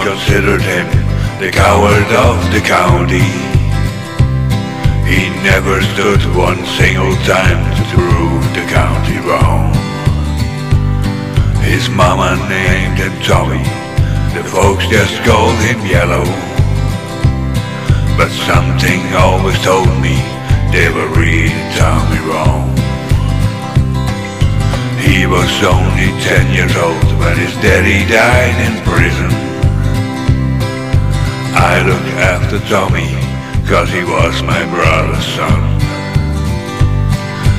considered him the coward of the county. He never stood one single time to prove the county wrong. His mama named him Tommy, the folks just called him Yellow. But something always told me they were reading Tommy wrong. He was only 10 years old when his daddy died in prison. I looked after Tommy 'cause he was my brother's son.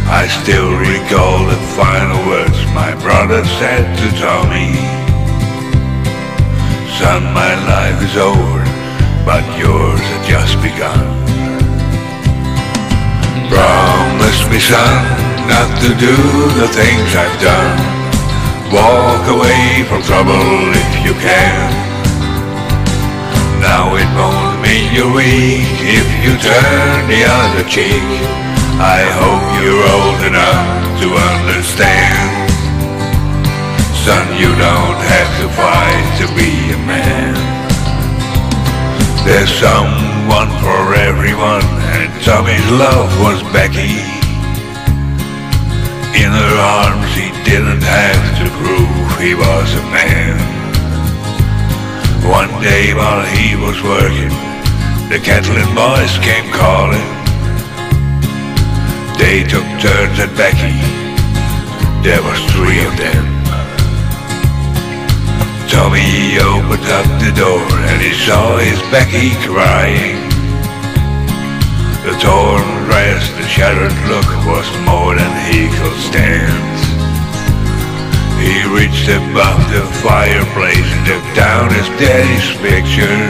I still recall the final words my brother said to Tommy. Son, my life is over, but yours had just begun. Promise me, son, not to do the things I've done. Walk away from trouble if you can. Now it won't mean you're weak if you turn the other cheek. I hope you're old enough to understand. Son, you don't have to fight to be a man. There's someone for everyone, and Tommy's love was Becky. In her arms he didn't have to prove he was a man. One day while he was working, the Catlin boys came calling. They took turns at Becky, there was 3 of them. Tommy opened up the door and he saw his Becky crying. The torn dress, the shattered look was more than he could stand. He reached above the fireplace and took down his daddy's picture.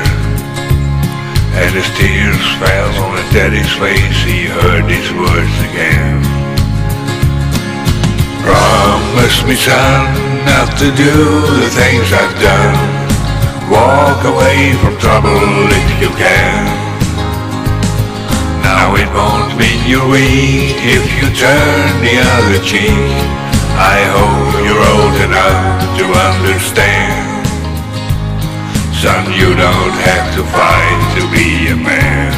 And as tears fell on his daddy's face, he heard these words again. Promise me, son, not to do the things I've done. Walk away from trouble if you can. Now it won't mean you're weak if you turn the other cheek. I hope you're old enough to understand. Son, you don't have to fight to be a man.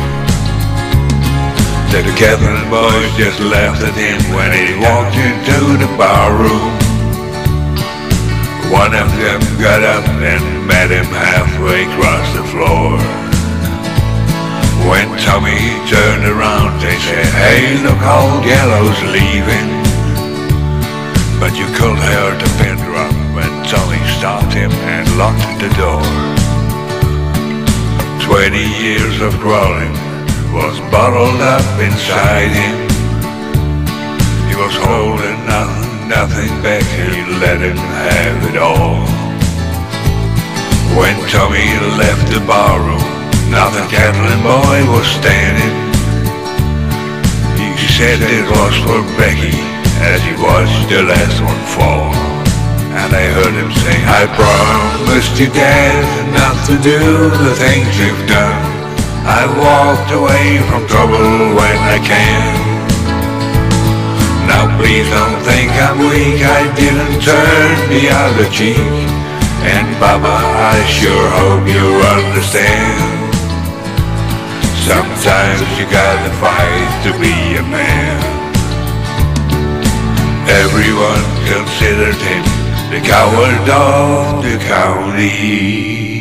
The Catlin boys just laughed at him when he walked into the barroom. One of them got up and met him halfway across the floor. When Tommy turned around, they said, "Hey, look, old Yellow's leaving." But you could hear the pin drop when Tommy stopped him and locked the door. 20 years of crawling was bottled up inside him. He was holding nothing back, he let him have it all. When Tommy left the barroom, another Catlin boy was standing. He said it was for Becky as he watched the last one fall. And I heard him say, "I promised you, Dad, not to do the things you've done. I walked away from trouble when I can. Now please don't think I'm weak, I didn't turn the other cheek. And Baba, I sure hope you understand. Sometimes you gotta fight to be a man." Everyone considered him the coward of the county.